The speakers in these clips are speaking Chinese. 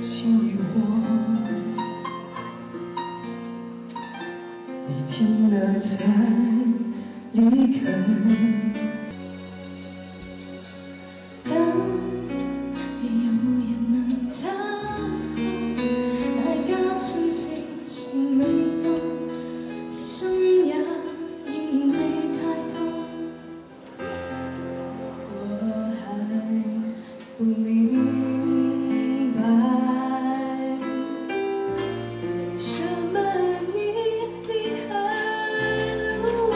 心与火，你听了才离开。当你有人能找我，那一寸情情未到，你心也仍然未太痛。我还不明白，为什么你离开了我。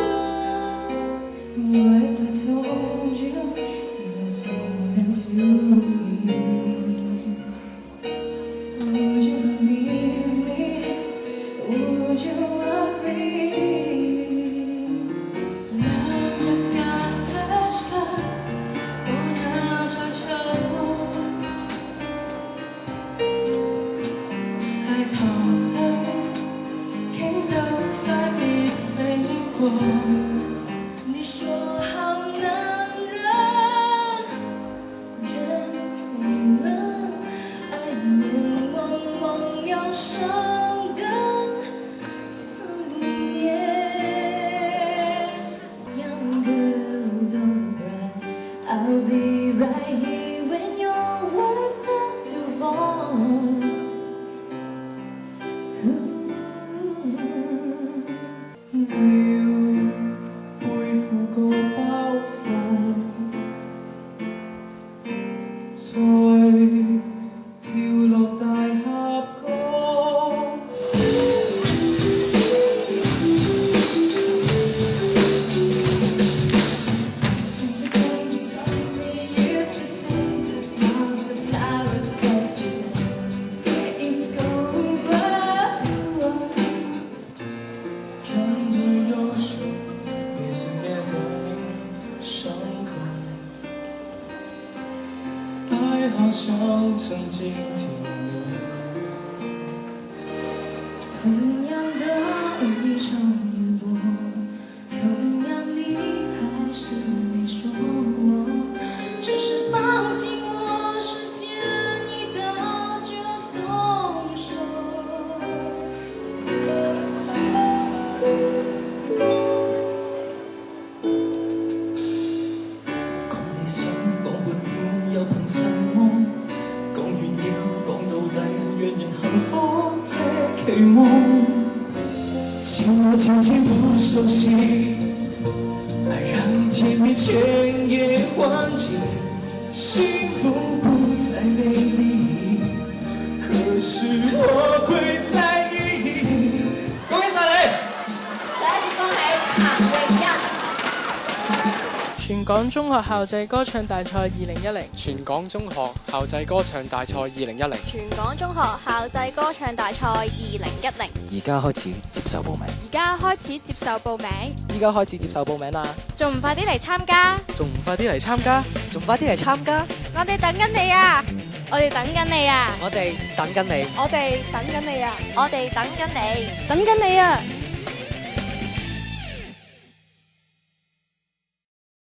If I told you it was all meant to be, would you believe me? Would you agree? 那个咖啡色，我拿着酒，还跑了，给头发比飞过。你说好男人，却中了爱念往往要伤根3、5年。Young girl, don't cry, I'll be right here when your words starts to fall. 你背負個包袱，再跳落大峽谷。看着右手被撕裂的伤口，爱好像曾经停留。同样的一场雨落，同样你还是没说，只是抱紧我时间一到就松手。講理想，講半天又憑什麼？講遠景，講到底，讓人幸福這期望。情我漸漸不熟悉，愛讓甜蜜漸夜換季，幸福不再美麗，何時我會在意？恭喜晒你！再一次恭喜彭詠欣。全港中學校際歌唱大賽2010，全港中學校際歌唱大賽2010，全港中學校際歌唱大賽2010。而家開始接受報名，而家開始接受報名，依家開始接受報名啦！仲唔快啲嚟參加？仲唔快啲嚟參加？仲快啲嚟參加！我哋等緊你啊！我哋等緊你啊！我哋等緊你，我哋等緊你啊！我哋等緊你，等緊你啊！